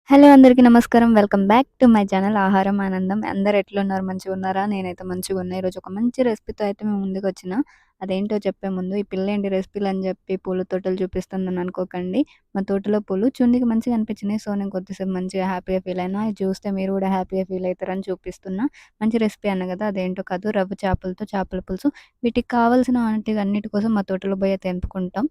Hello అందరికీ నమస్కారం. Welcome back to my channel ఆహారం ఆనందం. అందరూ ఎట్లున్నారు? మంచిగున్నారా? నేనైతే మంచిగున్నా. ఈరోజు ఒక మంచి రెసిపీతో అయితే మీ ముందుకొచ్చిన. అదేంటో చెప్పే ముందు ఈ పిల్లేంటి రెసిపీలని చెప్పి పూల తోటలు చూపిస్తుందని అనుకోకండి. మా తోటలో పూలు చుండికి మంచిగా అనిపించినాయి. సో, నేను కొద్దిసేపు మంచిగా హ్యాపీగా ఫీల్ అయినా. ఇది చూస్తే మీరు కూడా హ్యాపీగా ఫీల్ అయితారని చూపిస్తున్నా. మంచి రెసిపీ అన్నా కదా! అదేంటో కాదు రవ్వ చేపలతో చేపల పులుసు. వీటికి కావాల్సిన అన్నిటి కోసం మా తోటలో పోయి తెంపుకుంటాం.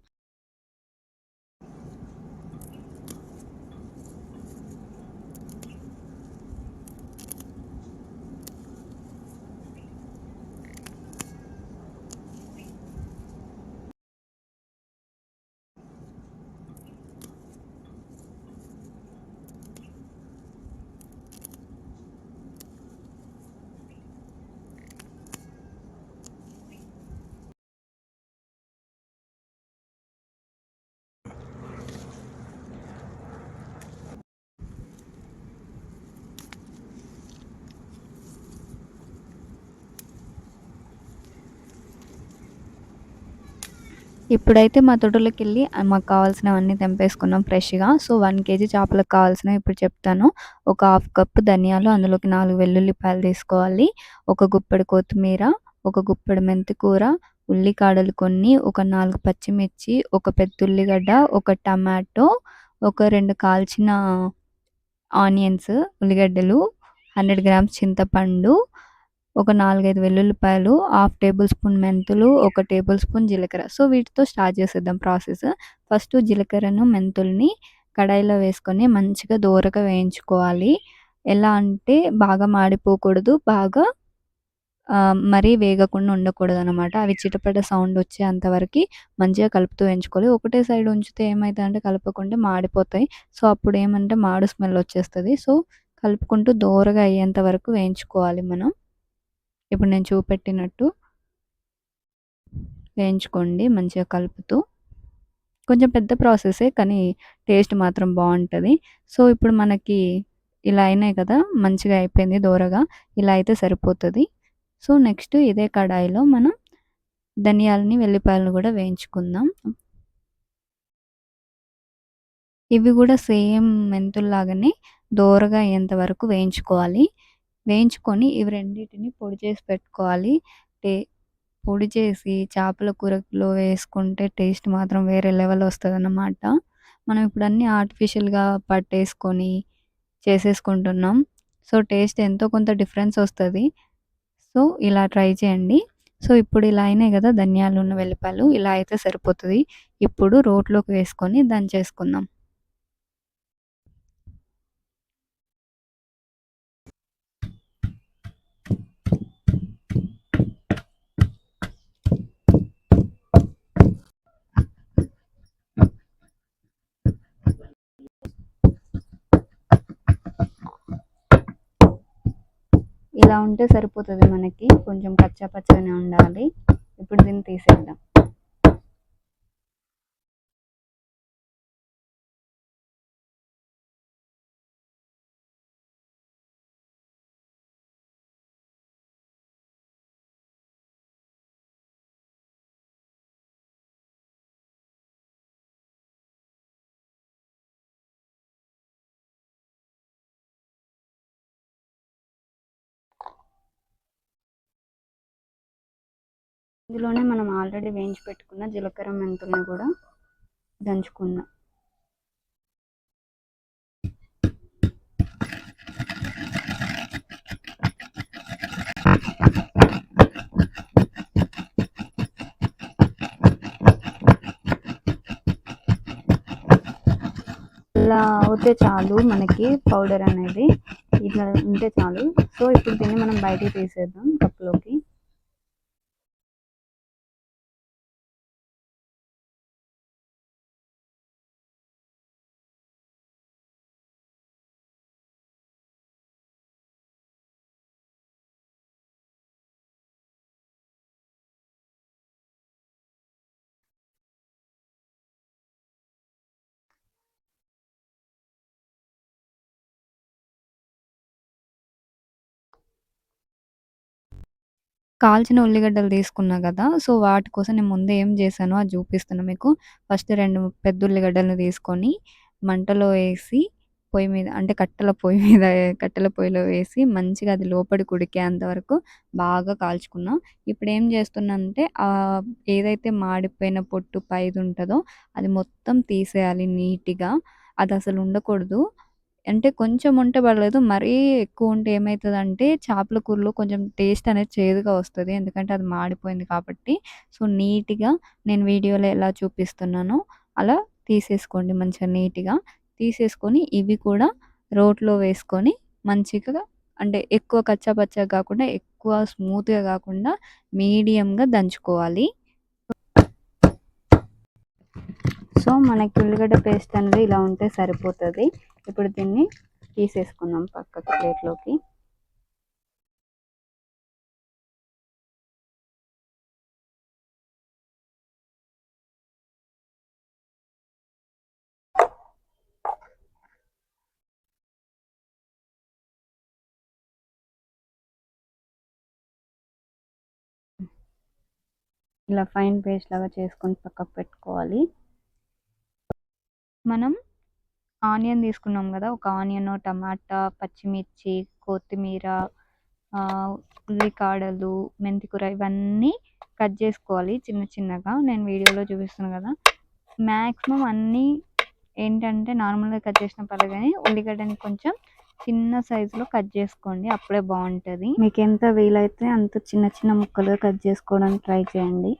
ఇప్పుడైతే మా తోటలోకెళ్ళి మాకు కావాల్సినవన్నీ తెంపేసుకున్నాం ఫ్రెష్‌గా. సో, 1 కేజీ చేపలకు కావాల్సినవి ఇప్పుడు చెప్తాను. ఒక హాఫ్ కప్ ధనియాలు, అందులోకి 4 వెల్లుల్లిపాయలు తీసుకోవాలి. ఒక గుప్పెడు కొత్తిమీర, ఒక గుప్పెడు మెంతి కూర, ఉల్లికాడలు కొన్ని, ఒక 4 పచ్చిమిర్చి, ఒక పెద్ద ఉల్లిగడ్డ, ఒక టమాటో, ఒక 2 కాల్చిన ఆనియన్స్, ఉల్లిగడ్డలు, 100 గ్రామ్స్ చింతపండు, ఒక 4, 5 వెల్లుల్లిపాయలు, హాఫ్ టేబుల్ స్పూన్ మెంతులు, ఒక టేబుల్ స్పూన్ జీలకర్ర. సో, వీటితో స్టార్ట్ చేసేద్దాం ప్రాసెస్. ఫస్ట్ జీలకర్రను, మెంతుల్ని కడాయిలో వేసుకొని మంచిగా దోరగా వేయించుకోవాలి. ఎలా అంటే బాగా మాడిపోకూడదు, బాగా మరీ వేగకుండా ఉండకూడదనమాట. అవి చిటపట సౌండ్ వచ్చేంత వరకి మంచిగా కలుపుతూ వేయించుకోవాలి. ఒకటే సైడ్ ఉంచితే ఏమైతదంటే కలపకుంటే మాడిపోతాయి. సో, అప్పుడేమంటే మాడు స్మెల్ వచ్చేస్తది. సో, కలుపుకుంటూ దోరగా అయ్యేంత వరకు వేయించుకోవాలి మనం. ఇప్పుడు నేను చూపెట్టినట్టు వేయించుకోండి మంచిగా కలుపుతూ. కొంచెం పెద్ద ప్రాసెసే కానీ టేస్ట్ మాత్రం బావుంటది. సో, ఇప్పుడు మనకి ఇలా అయినాయి కదా! మంచిగా అయిపోయింది దోరగా. ఇలా అయితే సరిపోతది. సో, నెక్స్ట్ ఇదే కడాయిలో మనం ధనియాలని, వెల్లిపాయలను గూడా వేయించుకుందాం. ఇవి గూడా సేమ్ మెంతుల్లాగానే దోరగా అయ్యేంత వరకు వేయించుకోవాలి. వేయించుకొని ఇవి రెండిటిని పొడి చేసి పెట్టుకోవాలి. టే పొడి చేసి చేపల కూరలో వేసుకుంటే టేస్ట్ మాత్రం వేరే లెవెల్ ఒస్తదనమాట. మనం ఇప్పుడు అన్నీ ఆర్టిఫిషియల్‌గా పట్టేసుకొని చేసేసుకుంటున్నాం. సో, టేస్ట్ ఎంతో కొంత డిఫరెన్స్ ఒస్తది. సో, ఇలా ట్రై చేయండి. సో, ఇప్పుడు ఇలా అయినాయి గదా! ధనియాలును, వెల్లిపాయలు ఇలా అయితే సరిపోతది. ఇప్పుడు రోట్లోకి వేసుకొని దంచేసుకుందాం. ఇలా ఉంటే సరిపోతది మనకి. కొంచెం కచ్చా పచ్చాగానే ఉండాలి. ఇప్పుడు దీన్ని తీసేద్దాం. ఇందులోనే మనం ఆల్రెడీ వేయించి పెట్టుకున్న జీలకర్ర, మెంతుల్ని గూడా దంచుకుందాం. ఇలా అవుతే చాలు మనకి పౌడర్ అనేది. ఇట్లా ఉంటే చాలు. సో, ఇప్పుడు దీన్ని మనం బయటికి తీసేద్దాం కప్‌లోకి. కాల్చిన ఉల్లిగడ్డలు తీసుకున్నా గదా! సో, వాటి కోసం నేను ముందే ఏం జేశానో అది జూపిస్తున్నా మీకు. ఫస్ట్ 2 పెద్ద ఉల్లిగడ్డలను తీసుకొని మంటలో ఏసి పొయ్యి మీద అంటే కట్టెల పొయ్యిలో వేసి మంచిగా అది లోపలికి ఉడికేంత వరకు బాగా కాల్చుకున్నా. ఇప్పుడేం చేస్తున్నానంటే ఏదైతే మాడిపోయిన పొట్టు పైది ఉంటదో అది మొత్తం తీసేయాలి నీట్‌గా. అదసలు ఉండకూడదు. అంటే కొంచెం ఉంటే పర్లేదు. మరీ ఎక్కువ ఉంటే ఏమైతదంటే చేపల కూరలో కొంచెం టేస్ట్ అనేది చేదుగా వస్తది. ఎందుకంటే అది మాడిపోయింది కాబట్టి. సో, నీట్‌గా నేను వీడియోలో ఎలా చూపిస్తున్నానో అలా తీసేసుకోండి మంచిగా నీట్‌గా. తీసేసుకొని ఇవి కూడా రోట్లో వేసుకొని మంచిగా అంటే ఎక్కువ కచ్చా పచ్చాగా కాకుండా, ఎక్కువ స్మూత్‌గా కాకుండా మీడియంగా దంచుకోవాలి. సో, మనకి ఉల్లిగడ్డ పేస్ట్ అనేది ఇలా ఉంటే సరిపోతది. ఇప్పుడు దీన్ని తీసేసుకుందాం పక్కకి ప్లేట్‌లోకి. ఇలా ఫైన్ పేస్ట్ లాగా చేసుకొని పక్కకు పెట్టుకోవాలి. మనం ఆనియన్ తీసుకున్నాం కదా! ఒక ఆనియన్, టమాటా, పచ్చిమిర్చి, కొత్తిమీర, ఉల్లికాడలు, మెంతికూర ఇవన్నీ కట్ చేసుకోవాలి చిన్న చిన్నగా. నేను వీడియోలో చూపిస్తున్నా కదా! మ్యాక్సిమం అన్నీ ఏంటంటే నార్మల్‌గా కట్ చేసినా పర్లేదు కానీ ఉల్లిగడ్డని కొంచెం చిన్న సైజులో కట్ చేసుకోండి. అప్పుడే బావుంటది. మీకెంత వీలైతే అంత చిన్న చిన్న ముక్కలుగా కట్ చేసుకోవడానికి ట్రై చేయండి.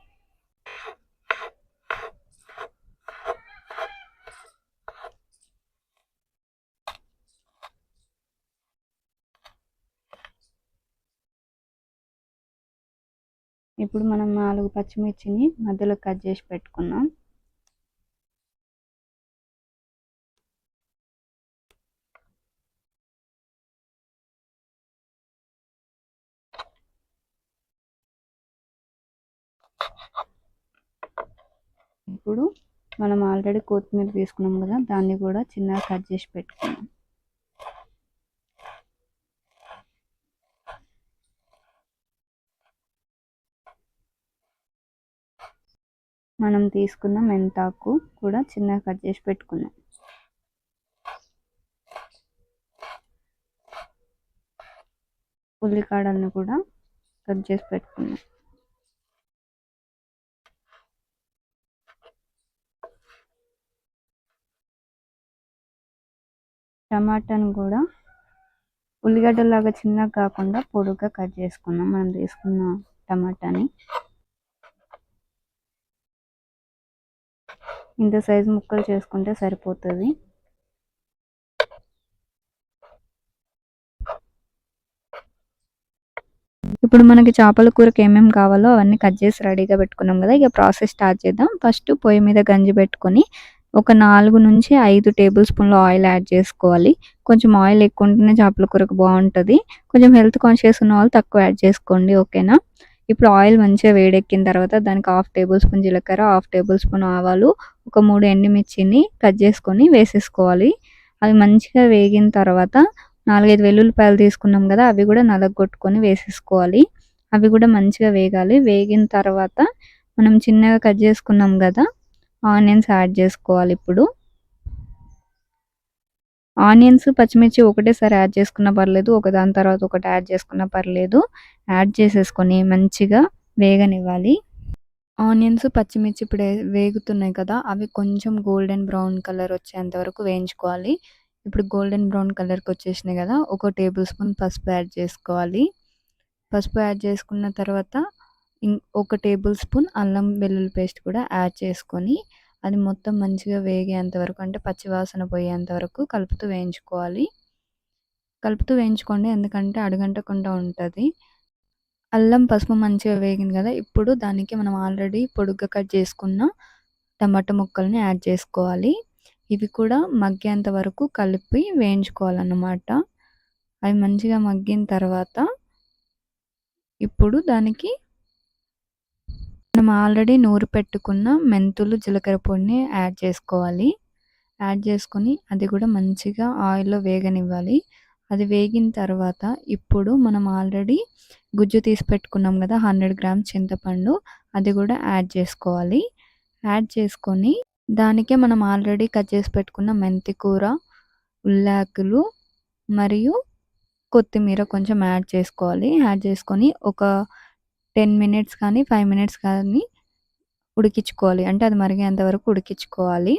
ఇప్పుడు మనం 4 పచ్చిమిర్చిని మధ్యలో కట్ చేసి పెట్టుకున్నాం. ఇప్పుడు మనం ఆల్రెడీ కొత్తిమీర తీసుకున్నాం కదా! దాన్ని కూడా చిన్నగా కట్ చేసి పెట్టుకున్నాం. మనం తీసుకున్న మెంతాకు కూడా చిన్నగా కట్ చేసి పెట్టుకున్నాం. ఉల్లికాడలను కూడా కట్ చేసి పెట్టుకున్నాం. టమాటాను కూడా ఉల్లిగడ్డలాగా చిన్నగా కాకుండా పొడుగ్గా కట్ చేసుకున్నాం మనం తీసుకున్న టమాటాని. ఇంత సైజు ముక్కలు చేసుకుంటే సరిపోతుంది. ఇప్పుడు మనకి చేపల కూరకి ఏమేమి కావాలో అవన్నీ కట్ చేసి రెడీగా పెట్టుకున్నాం కదా! ఇక ప్రాసెస్ స్టార్ట్ చేద్దాం. ఫస్ట్ పొయ్యి మీద గంజి పెట్టుకొని ఒక 4-5 టేబుల్ స్పూన్ల ఆయిల్ యాడ్ చేసుకోవాలి. కొంచెం ఆయిల్ ఎక్కువ ఉంటేనే చేపల కూరకు బాగుంటుంది. కొంచెం హెల్త్ కాన్షియస్ ఉన్న వాళ్ళు తక్కువ యాడ్ చేసుకోండి. ఓకేనా? ఇప్పుడు ఆయిల్ మంచిగా వేడెక్కిన తర్వాత దానికి 1/2 టేబుల్ స్పూన్ జీలకర్ర, 1/2 టేబుల్ స్పూన్ ఆవాలు, ఒక 3 ఎండుమిర్చిని కట్ చేసుకొని వేసేసుకోవాలి. అవి మంచిగా వేగిన తర్వాత 4, 5 వెల్లుల్లిపాయలు తీసుకున్నాం కదా! అవి కూడా నలగొట్టుకొని వేసేసుకోవాలి. అవి కూడా మంచిగా వేగాలి. వేగిన తర్వాత మనం చిన్నగా కట్ చేసుకున్నాం కదా! ఆనియన్స్ యాడ్ చేసుకోవాలి ఇప్పుడు. ఆనియన్స్, పచ్చిమిర్చి ఒకటేసారి యాడ్ చేసుకున్నా పర్లేదు. ఒకదాని తర్వాత ఒకటి యాడ్ చేసుకున్నా పర్లేదు. యాడ్ చేసేసుకొని మంచిగా వేగనివ్వాలి. ఆనియన్స్, పచ్చిమిర్చి ఇప్పుడు వేగుతున్నాయి కదా! అవి కొంచెం గోల్డెన్ బ్రౌన్ కలర్ వచ్చేంత వరకు వేయించుకోవాలి. ఇప్పుడు గోల్డెన్ బ్రౌన్ కలర్‌కి వచ్చేసినాయి కదా! ఒక టేబుల్ స్పూన్ పసుపు యాడ్ చేసుకోవాలి. పసుపు యాడ్ చేసుకున్న తర్వాత ఒక టేబుల్ స్పూన్ అల్లం వెల్లుల్లి పేస్ట్ కూడా యాడ్ చేసుకొని అది మొత్తం మంచిగా వేగేంత వరకు అంటే పచ్చివాసన పోయేంత వరకు కలుపుతూ వేయించుకోవాలి. కలుపుతూ వేయించుకోండి ఎందుకంటే అడుగంటకుండా ఉంటుంది. అల్లం, పసుపు మంచిగా వేగింది కదా! ఇప్పుడు దానికి మనం ఆల్రెడీ పొడుగ్గా కట్ చేసుకున్న టమాటా ముక్కల్ని యాడ్ చేసుకోవాలి. ఇవి కూడా మగ్గేంత వరకు కలిపి వేయించుకోవాలన్నమాట. అవి మంచిగా మగ్గిన తర్వాత ఇప్పుడు దానికి మనం ఆల్రెడీ నూరి పెట్టుకున్న మెంతులు, జీలకర్ర పొడిని యాడ్ చేసుకోవాలి. యాడ్ చేసుకొని అది కూడా మంచిగా ఆయిల్‌లో వేగనివ్వాలి. అది వేగిన తర్వాత ఇప్పుడు మనం ఆల్రెడీ గుజ్జు తీసి పెట్టుకున్నాం కదా! 100 గ్రామ్స్ చింతపండు అది కూడా యాడ్ చేసుకోవాలి. యాడ్ చేసుకొని దానికే మనం ఆల్రెడీ కట్ చేసి పెట్టుకున్న మెంతి కూర, ఉల్లాకులు మరియు కొత్తిమీర కొంచెం యాడ్ చేసుకోవాలి. యాడ్ చేసుకొని ఒక 10 మినిట్స్ కానీ 5 మినిట్స్ కానీ ఉడికించుకోవాలి. అంటే అది మరిగేంత వరకు ఉడికించుకోవాలి.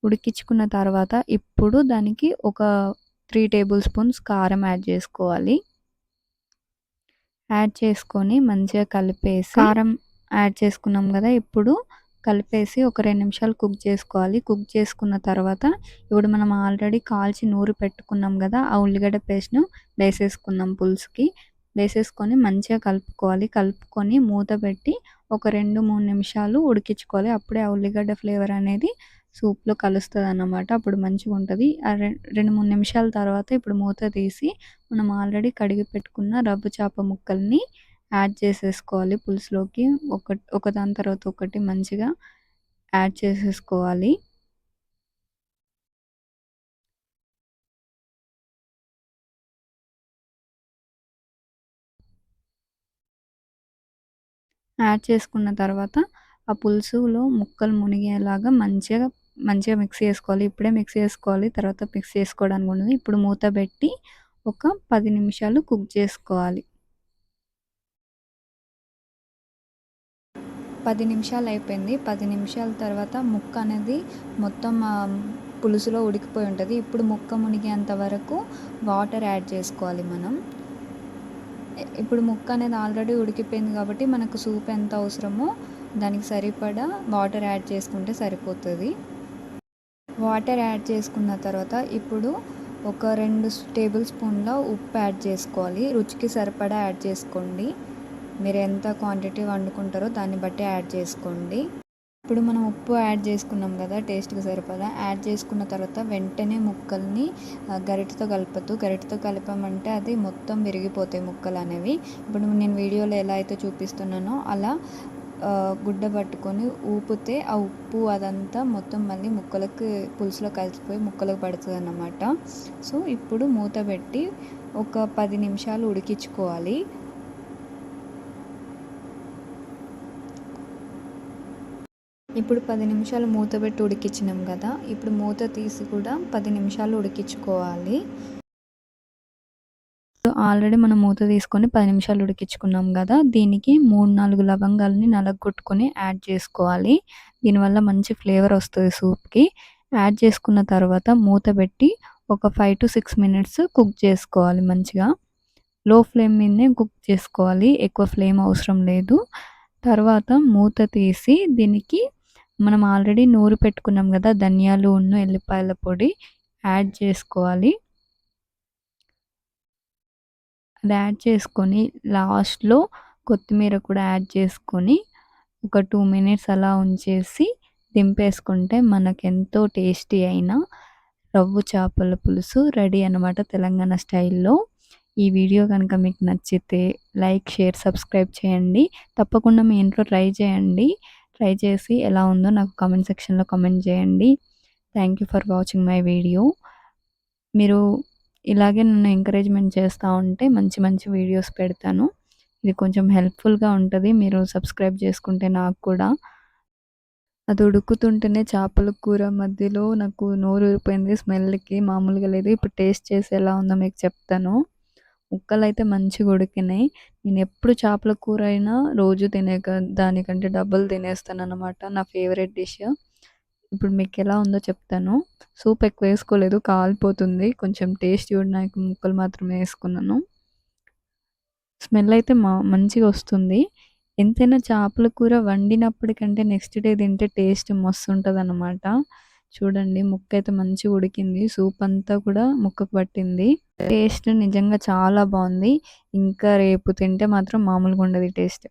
ఉడికించుకున్న తర్వాత ఇప్పుడు దానికి ఒక 3 టేబుల్ స్పూన్స్ కారం యాడ్ చేసుకోవాలి. యాడ్ చేసుకొని మంచిగా కలిపేసి కారం యాడ్ చేసుకున్నాం కదా, ఇప్పుడు కలిపేసి ఒక 2 నిమిషాలు కుక్ చేసుకోవాలి. కుక్ చేసుకున్న తర్వాత ఇప్పుడు మనం ఆల్రెడీ కాల్చి నూరి పెట్టుకున్నాం కదా, ఆ ఉల్లిగడ్డ పేస్ట్ను వేసేసుకుందాం పులుసుకి. వేసేసుకొని మంచిగా కలుపుకోవాలి. కలుపుకొని మూత పెట్టి ఒక 2-3 నిమిషాలు ఉడికించుకోవాలి. అప్పుడే ఆ ఉల్లిగడ్డ ఫ్లేవర్ అనేది సూప్లో కలుస్తుంది అన్నమాట. అప్పుడు మంచిగా ఉంటుంది. ఆ 2-3 నిమిషాల తర్వాత ఇప్పుడు మూత తీసి మనం ఆల్రెడీ కడిగి పెట్టుకున్న రవ్వ చేప ముక్కల్ని యాడ్ చేసేసుకోవాలి పులుసులోకి. ఒకదాని తర్వాత ఒకటి మంచిగా యాడ్ చేసేసుకోవాలి. యాడ్ చేసుకున్న తర్వాత ఆ పులుసులో ముక్కలు మునిగేలాగా మంచిగా మిక్స్ చేసుకోవాలి. ఇప్పుడే మిక్స్ చేసుకోవాలి, తర్వాత మిక్స్ చేసుకోవడానికి ఉండదు. ఇప్పుడు మూత పెట్టి ఒక 10 నిమిషాలు కుక్ చేసుకోవాలి. 10 నిమిషాలు అయిపోయింది. 10 నిమిషాల తర్వాత ముక్క అనేది మొత్తం పులుసులో ఉడికిపోయి ఉంటుంది. ఇప్పుడు ముక్క మునిగేంత వరకు వాటర్ యాడ్ చేసుకోవాలి మనం. ఇప్పుడు ముక్క అనేది ఆల్రెడీ ఉడికిపోయింది కాబట్టి మనకు సూప్ ఎంత అవసరమో దానికి సరిపడా వాటర్ యాడ్ చేసుకుంటే సరిపోతుంది. వాటర్ యాడ్ చేసుకున్న తర్వాత ఇప్పుడు ఒక 2 టేబుల్ స్పూన్ల ఉప్పు యాడ్ చేసుకోవాలి. రుచికి సరిపడా యాడ్ చేసుకోండి. మీరు ఎంత క్వాంటిటీ వండుకుంటారో దాన్ని బట్టి యాడ్ చేసుకోండి. ఇప్పుడు మనం ఉప్పు యాడ్ చేసుకున్నాం కదా, టేస్ట్కి సరిపడా యాడ్ చేసుకున్న తర్వాత వెంటనే ముక్కల్ని గరిటెతో కలపద్దు. గరిటెతో కలిపామంటే అది మొత్తం విరిగిపోతాయి ముక్కలు అనేవి. ఇప్పుడు నేను వీడియోలో ఎలా అయితే చూపిస్తున్నానో అలా గుడ్డ పట్టుకొని ఊపితే ఆ ఉప్పు అదంతా మొత్తం మళ్ళీ ముక్కలకి పులుసులో కలిసిపోయి ముక్కలకు పడుతుంది అన్నమాట. సో ఇప్పుడు మూత పెట్టి ఒక 10 నిమిషాలు ఉడికించుకోవాలి. ఇప్పుడు 10 నిమిషాలు మూత పెట్టి ఉడికించినాం కదా, ఇప్పుడు మూత తీసి కూడా 10 నిమిషాలు ఉడికించుకోవాలి. ఆల్రెడీ మనం మూత తీసుకొని 10 నిమిషాలు ఉడికించుకున్నాం కదా, దీనికి 3-4 లవంగాలని నలగొట్టుకొని యాడ్ చేసుకోవాలి. దీనివల్ల మంచి ఫ్లేవర్ వస్తుంది సూప్కి. యాడ్ చేసుకున్న తర్వాత మూత పెట్టి ఒక 5-6 మినిట్స్ కుక్ చేసుకోవాలి. మంచిగా లో ఫ్లేమ్ మీదనే కుక్ చేసుకోవాలి, ఎక్కువ ఫ్లేమ్ అవసరం లేదు. తర్వాత మూత తీసి దీనికి మనం ఆల్రెడీ నూరి పెట్టుకున్నాం కదా ధనియాలు ఎల్లిపాయల పొడి యాడ్ చేసుకోవాలి. అది యాడ్ చేసుకొని లాస్ట్లో కొత్తిమీర కూడా యాడ్ చేసుకొని ఒక 2 మినిట్స్ అలా ఉంచేసి దింపేసుకుంటే మనకెంతో టేస్టీ అయిన రవ్వు చేపల పులుసు రెడీ అన్నమాట, తెలంగాణ స్టైల్లో. ఈ వీడియో కనుక మీకు నచ్చితే లైక్, షేర్, సబ్స్క్రైబ్ చేయండి. తప్పకుండా మీ ఇంట్లో ట్రై చేయండి. ట్రై చేసి ఎలా ఉందో నాకు కామెంట్ సెక్షన్లో కామెంట్ చేయండి. Thank you for watching my video. మీరు ఇలాగే నన్ను ఎంకరేజ్మెంట్ చేస్తూ ఉంటే మంచి మంచి వీడియోస్ పెడతాను. ఇది కొంచెం హెల్ప్ఫుల్గా ఉంటుంది. మీరు సబ్స్క్రైబ్ చేసుకుంటే నాకు కూడా. అది ఉడుకుతుంటేనే చేపల కూర మధ్యలో నాకు నోరు ఊరిపోయింది స్మెల్కి, మామూలుగా లేదు. ఇప్పుడు టేస్ట్ చేసి ఎలా ఉందో మీకు చెప్తాను. ముక్కలైతే మంచిగా ఉడికినాయి. నేను ఎప్పుడు చేపల కూర అయినా రోజు దానికంటే డబుల్ తినేస్తాను అన్నమాట. నా ఫేవరెట్ డిష్. ఇప్పుడు మీకు ఎలా ఉందో చెప్తాను. సూప్ ఎక్కువ వేసుకోలేదు, కాలిపోతుంది. కొంచెం టేస్ట్ చూడడానికి ముక్కలు మాత్రమే వేసుకున్నాను. స్మెల్ అయితే మంచిగా వస్తుంది. ఎంతైనా చేపల కూర వండినప్పటికంటే నెక్స్ట్ డే తింటే టేస్ట్ మస్తు ఉంటుంది అన్నమాట. చూడండి ముక్క అయితే మంచిగా ఉడికింది, సూప్ అంతా కూడా ముక్కకు పట్టింది. టేస్ట్ నిజంగా చాలా బాగుంది. ఇంకా రేపు తింటే మాత్రం మామూలుగా ఉండదు టేస్ట్.